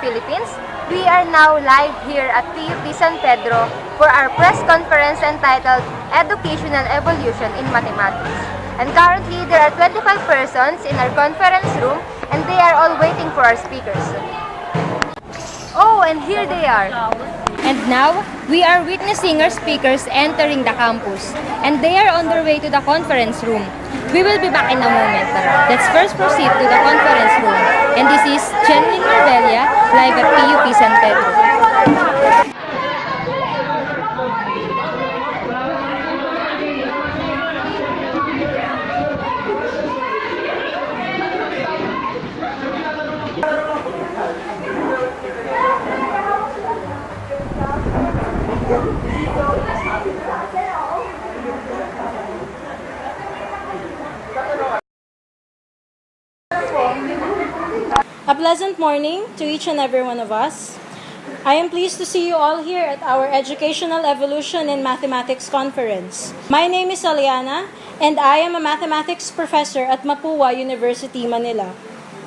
Philippines. We are now live here at PUP San Pedro for our press conference entitled Educational Evolution in Mathematics. And currently, there are 25 persons in our conference room and they are all waiting for our speakers. Oh, and here they are. And now, we are witnessing our speakers entering the campus. And they are on their way to the conference room. We will be back in a moment. Let's first proceed to the conference room. And this is Jenlyn Marvelia, live at PUP San Pedro. A pleasant morning to each and every one of us. I am pleased to see you all here at our Educational Evolution in Mathematics Conference. My name is Aliana, and I am a mathematics professor at Mapua University, Manila.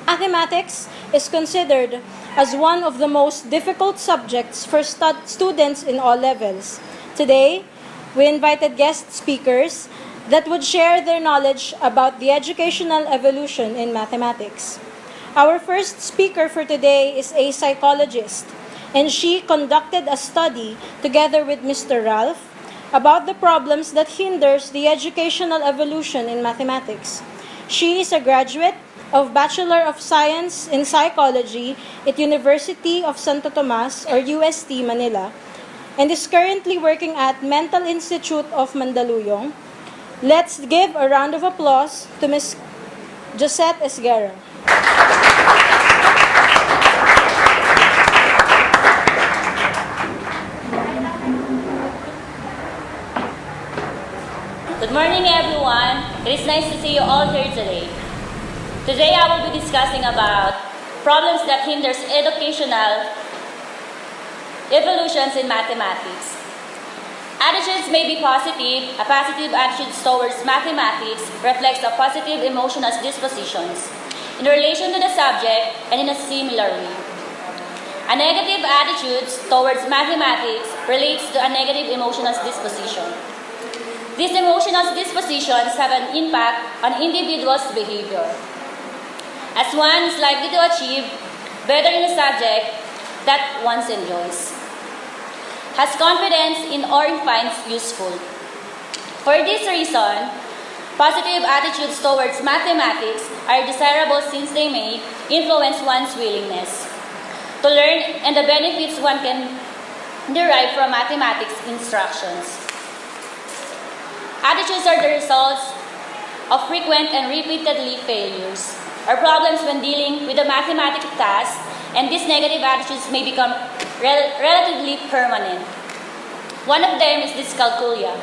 Mathematics is considered as one of the most difficult subjects for students in all levels. Today, we invited guest speakers that would share their knowledge about the educational evolution in mathematics. Our first speaker for today is a psychologist, and she conducted a study together with Mr. Ralph about the problems that hinders the educational evolution in mathematics. She is a graduate of Bachelor of Science in Psychology at University of Santo Tomas or UST Manila and is currently working at Mental Institute of Mandaluyong. Let's give a round of applause to Ms. Josette Esguerra. Good morning, everyone. It is nice to see you all here today. Today, I will be discussing about problems that hinders educational evolutions in mathematics. Attitudes may be positive. A positive attitude towards mathematics reflects a positive emotional dispositions in relation to the subject and in a similar way. A negative attitude towards mathematics relates to a negative emotional disposition. These emotional dispositions have an impact on individuals' behavior, as one is likely to achieve better in a subject that one enjoys, has confidence in or finds useful. For this reason, positive attitudes towards mathematics are desirable since they may influence one's willingness to learn and the benefits one can derive from mathematics instructions. Attitudes are the results of frequent and repeatedly failures or problems when dealing with a mathematical task, and these negative attitudes may become relatively permanent. One of them is dyscalculia.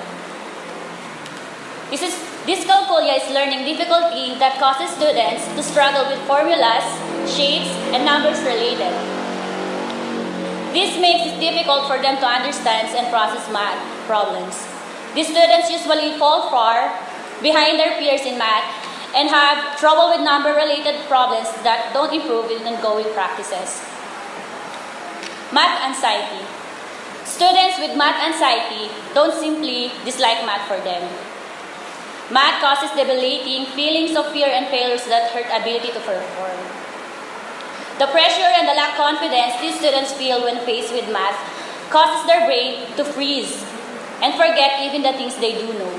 Dyscalculia is learning difficulty that causes students to struggle with formulas, shapes, and numbers related. This makes it difficult for them to understand and process math problems. These students usually fall far behind their peers in math and have trouble with number-related problems that don't improve with ongoing practices. Math anxiety. Students with math anxiety don't simply dislike math for them. Math causes debilitating feelings of fear and failures that hurt ability to perform. The pressure and the lack of confidence these students feel when faced with math causes their brain to freeze and forget even the things they do know.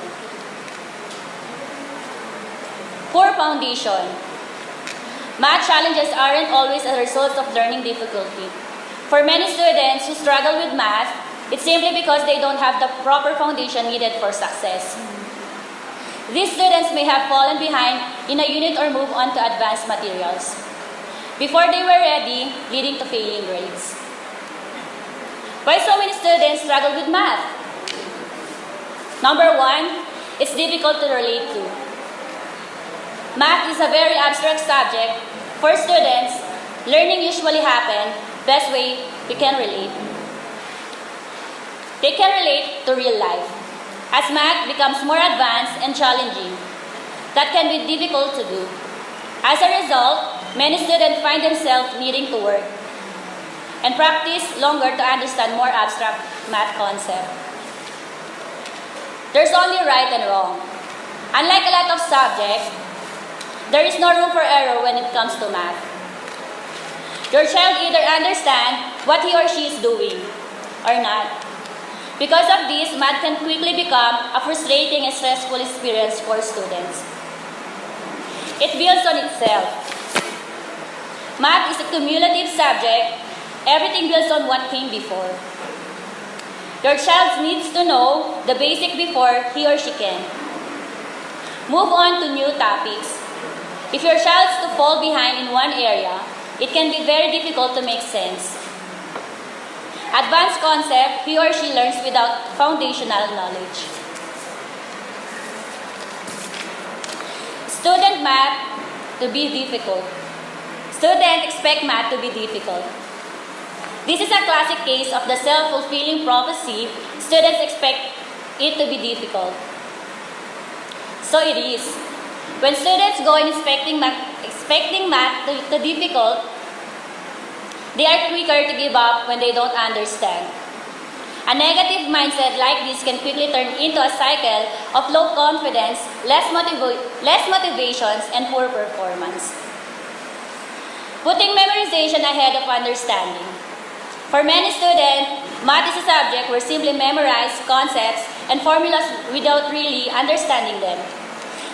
Poor foundation. Math challenges aren't always a result of learning difficulty. For many students who struggle with math, it's simply because they don't have the proper foundation needed for success. These students may have fallen behind in a unit or move on to advanced materials before they were ready, leading to failing grades. Why so many students struggle with math? Number one, it's difficult to relate to. Math is a very abstract subject. For students, learning usually happens best way we can relate. They can relate to real life. As math becomes more advanced and challenging, that can be difficult to do. As a result, many students find themselves needing to work and practice longer to understand more abstract math concepts. There's only right and wrong. Unlike a lot of subjects, there is no room for error when it comes to math. Your child either understands what he or she is doing or not. Because of this, math can quickly become a frustrating and stressful experience for students. It builds on itself. Math is a cumulative subject. Everything builds on what came before. Your child needs to know the basic before he or she can move on to new topics. If your child is to fall behind in one area, it can be very difficult to make sense. Advanced concept, he or she learns without foundational knowledge. Student math to be difficult. Students expect math to be difficult. This is a classic case of the self-fulfilling prophecy. Students expect it to be difficult. So it is. When students go in expecting math to difficult, they are quicker to give up when they don't understand. A negative mindset like this can quickly turn into a cycle of low confidence, less motivations, and poor performance. Putting memorization ahead of understanding. For many students, math is a subject where simply memorize concepts and formulas without really understanding them.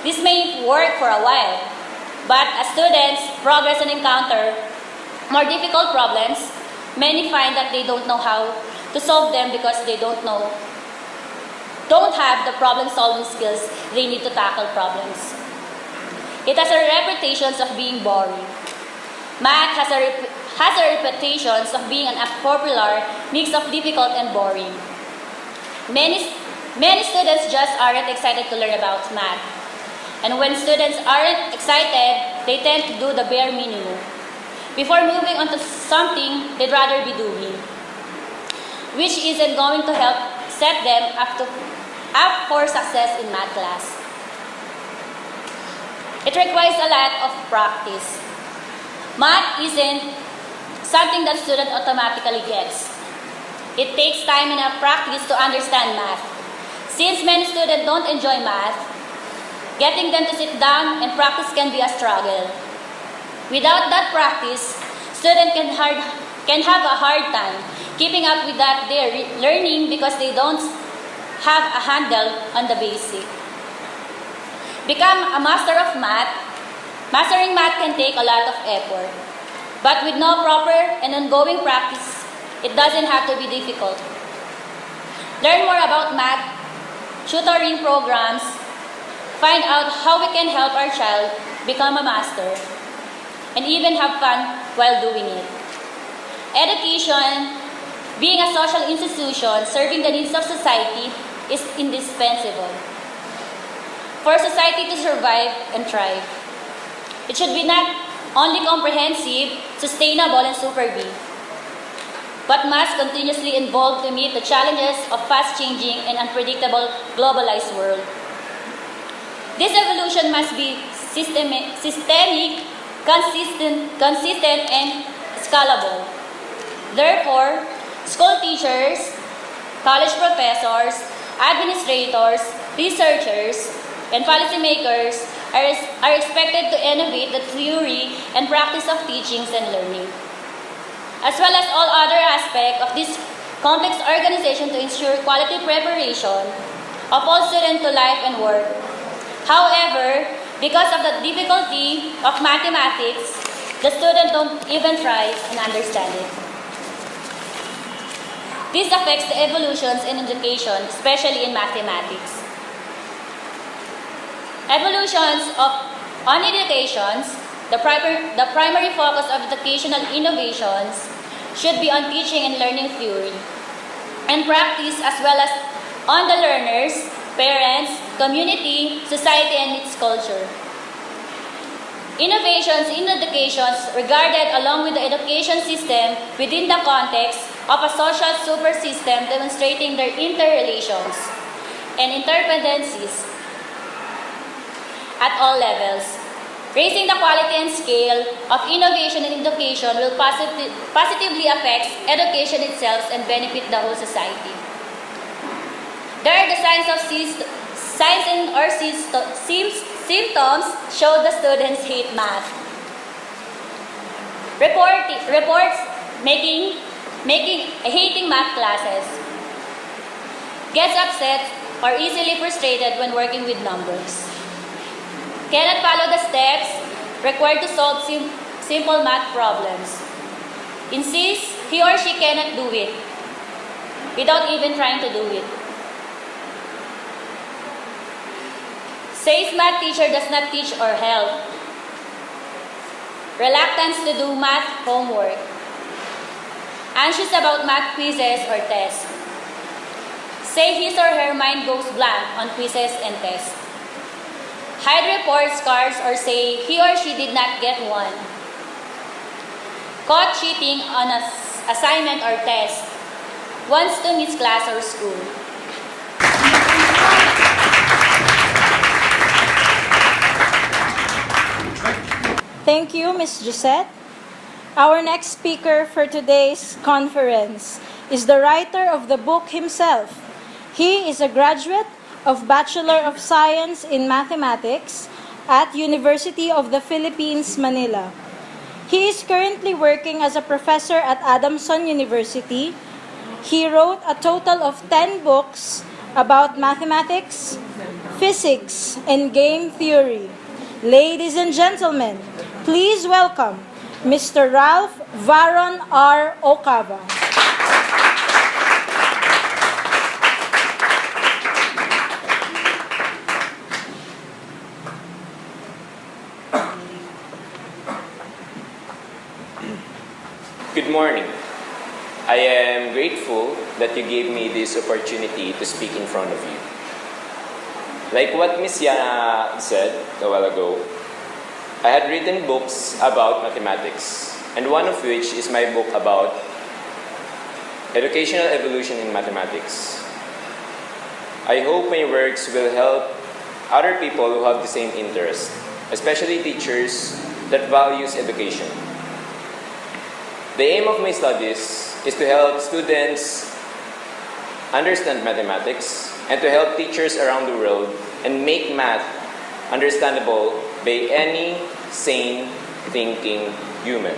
This may work for a while, but as students progress and encounter more difficult problems, many find that they don't know how to solve them because they don't have the problem-solving skills they need to tackle problems. It has a reputation of being boring. Math has a reputation of being an unpopular mix of difficult and boring. Many students just aren't excited to learn about math. And when students aren't excited, they tend to do the bare minimum before moving on to something they'd rather be doing, which isn't going to help set them up for success in math class. It requires a lot of practice. Math isn't something that student automatically gets. It takes time and practice to understand math. Since many students don't enjoy math, getting them to sit down and practice can be a struggle. Without that practice, students can have a hard time keeping up with that they're learning because they don't have a handle on the basic. Become a master of math. Mastering math can take a lot of effort. But with no proper and ongoing practice, it doesn't have to be difficult. Learn more about math, tutoring programs, find out how we can help our child become a master, and even have fun while doing it. Education, being a social institution serving the needs of society, is indispensable for society to survive and thrive. It should be not only comprehensive, sustainable, and super big, but must continuously evolve to meet the challenges of fast-changing and unpredictable globalized world. This evolution must be systemic, consistent, and scalable. Therefore, school teachers, college professors, administrators, researchers, and policymakers are expected to innovate the theory and practice of teachings and learning, as well as all other aspects of this complex organization to ensure quality preparation of all students to life and work. However, because of the difficulty of mathematics, the students don't even try and understand it. This affects the evolutions in education, especially in mathematics. Evolutions on educations, the primary focus of educational innovations should be on teaching and learning theory and practice, as well as on the learners, parents, community, society, and its culture. Innovations in education regarded along with the education system within the context of a social super system demonstrating their interrelations and interdependencies at all levels. Raising the quality and scale of innovation and education will positively affect education itself and benefit the whole society. There are the signs and or symptoms show the students hate math. Reports making hating math classes. Gets upset or easily frustrated when working with numbers. Cannot follow the steps required to solve simple math problems. Insists he or she cannot do it without even trying to do it. Says math teacher does not teach or help. Reluctance to do math homework. Anxious about math quizzes or tests. Say his or her mind goes blank on quizzes and tests. Hide report cards or say he or she did not get one. Caught cheating on an assignment or test. Wants to miss class or school. Thank you, Ms. Gisette. Our next speaker for today's conference is the writer of the book himself. He is a graduate of Bachelor of Science in Mathematics at University of the Philippines, Manila. He is currently working as a professor at Adamson University. He wrote a total of 10 books about mathematics, physics, and game theory. Ladies and gentlemen, please welcome Mr. Ralph Varon R. Ocava. Good morning. I am grateful that you gave me this opportunity to speak in front of you. Like what Ms. Yana said a while ago, I had written books about mathematics, and one of which is my book about educational evolution in mathematics. I hope my works will help other people who have the same interest, especially teachers that values education. The aim of my studies is to help students understand mathematics and to help teachers around the world and make math understandable by any sane, thinking human.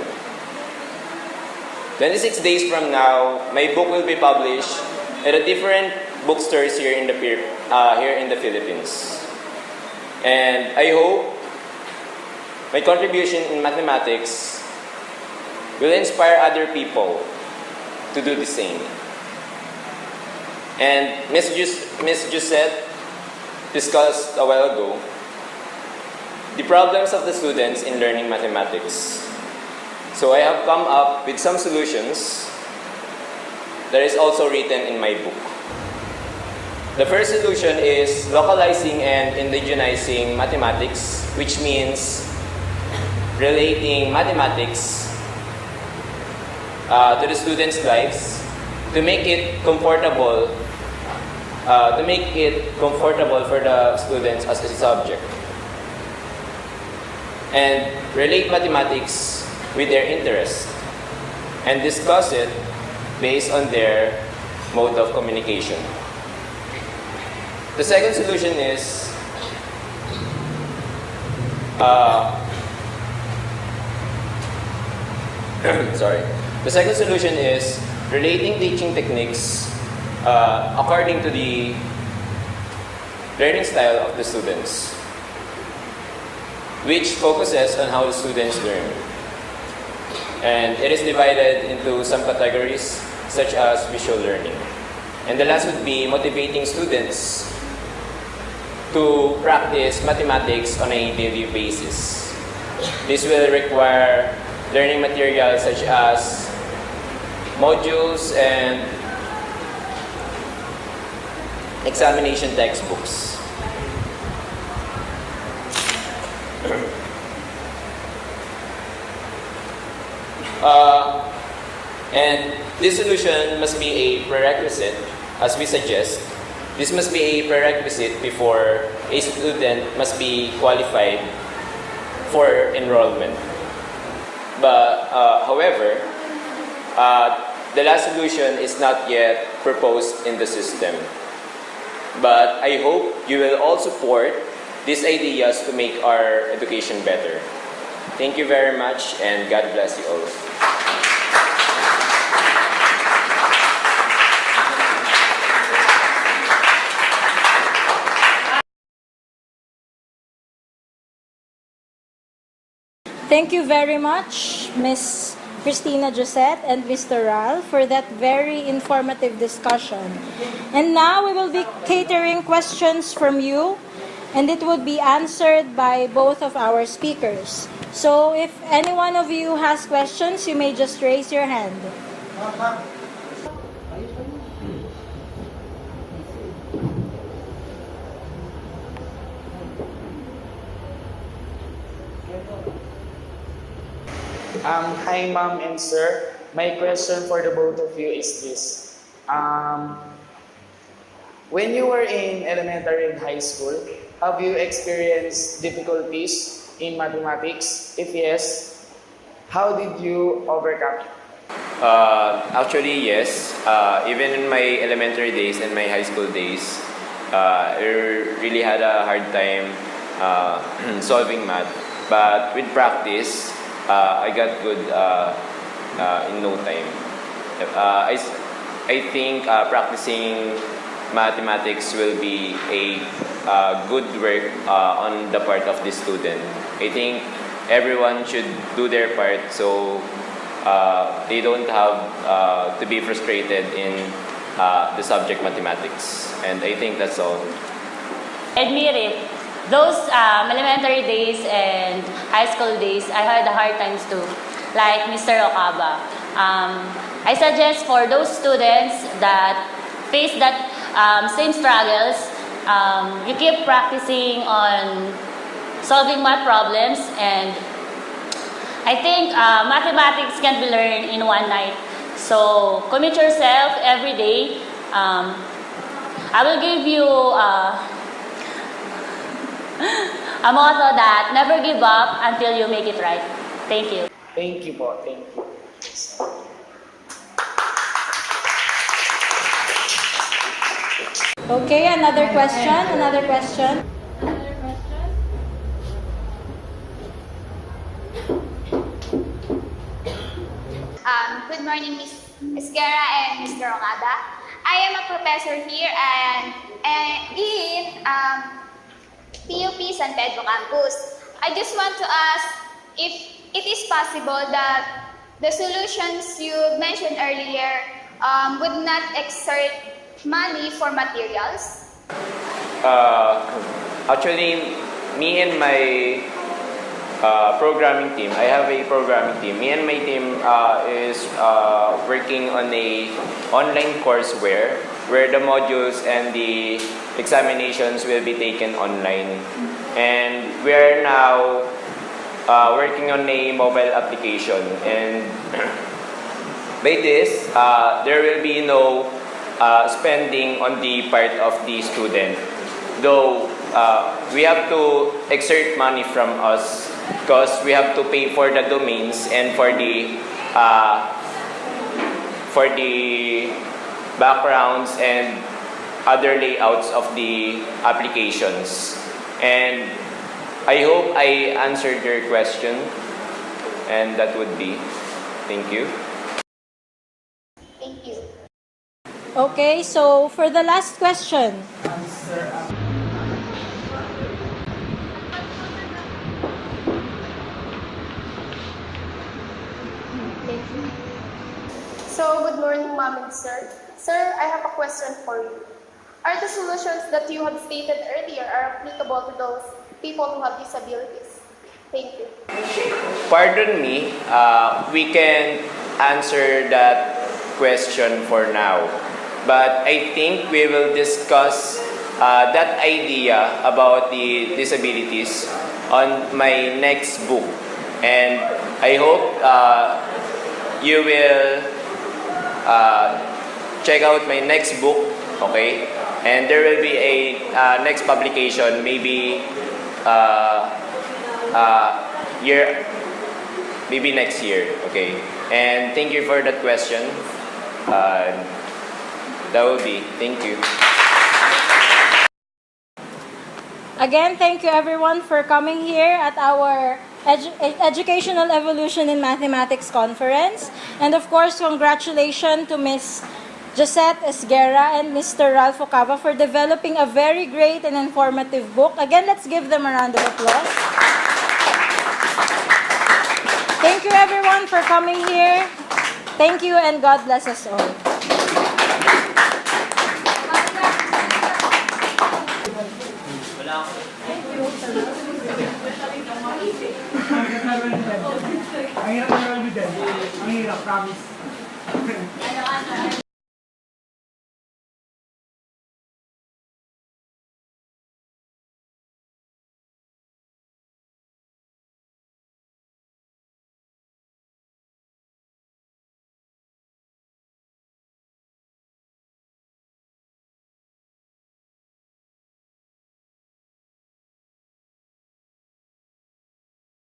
26 days from now, my book will be published at a different bookstores here in the Philippines. And I hope my contribution in mathematics will inspire other people to do the same. And Ms. Gisette discussed a while ago the problems of the students in learning mathematics. So I have come up with some solutions that is also written in my book. The first solution is localizing and indigenizing mathematics, which means relating mathematics to the students' lives to make it comfortable for the students as a subject, and relate mathematics with their interest and discuss it based on their mode of communication. The second solution is The second solution is relating teaching techniques according to the learning style of the students, which focuses on how the students learn. And it is divided into some categories, such as visual learning. And the last would be motivating students to practice mathematics on a daily basis. This will require learning materials such as modules and examination textbooks. And this solution must be a prerequisite, as we suggest. This must be a prerequisite before a student must be qualified for enrollment. But however, the last solution is not yet proposed in the system. But I hope you will all support these ideas to make our education better. Thank you very much, and God bless you all. Thank you very much, Ms. Christina Josette and Mr. Ral, for that very informative discussion. And now we will be catering questions from you, and it would be answered by both of our speakers. So if any one of you has questions, you may just raise your hand. Hi, ma'am and sir. My question for the both of you is this. When you were in elementary and high school, have you experienced difficulties in mathematics? If yes, how did you overcome it? Actually, yes. Even in my elementary days and my high school days, I really had a hard time solving math. But with practice, I got good in no time. I think practicing mathematics will be a good work on the part of the student. I think everyone should do their part so they don't have to be frustrated in the subject mathematics. And I think that's all. Admit it. Those elementary days and high school days, I had the hard times too, like Mr. Okaba. I suggest for those students that face that same struggles, you keep practicing on solving math problems, and I think mathematics can be learned in one night. So commit yourself every day. I will give you a motto that never give up until you make it right. Thank you. Thank you po. Thank you. Okay, another question. Good morning, Ms. Esquera and Mr. Okada. I am a professor here and in PUP San Pedro campus. I just want to ask if it is possible that the solutions you mentioned earlier would not exert money for materials? Actually, me and my programming team, I have a programming team. Me and my team is working on a online courseware where the modules and the examinations will be taken online. And we are now working on a mobile application. And by this, there will be no spending on the part of the student. Though we have to exert money from us because we have to pay for the domains and for the backgrounds and other layouts of the applications. And I hope I answered your question, and that would be. Thank you. Thank you. Okay, so for the last question. So, good morning, ma'am and sir. Sir, I have a question for you. Are the solutions that you have stated earlier are applicable to those people who have disabilities? Thank you. Pardon me, we can answer that question for now. But I think we will discuss that idea about the disabilities on my next book. And I hope you will check out my next book, okay? And there will be a next publication, maybe year, maybe next year, okay? And thank you for that question. That will be. Thank you. Again, thank you everyone for coming here at our Educational Evolution in Mathematics Conference. And of course, congratulations to Ms. Josette Esguerra and Mr. Ralph Ocava for developing a very great and informative book. Again, let's give them a round of applause. Thank you everyone for coming here. Thank you and God bless us all. Ang hirap na din. Ang hirap, promise.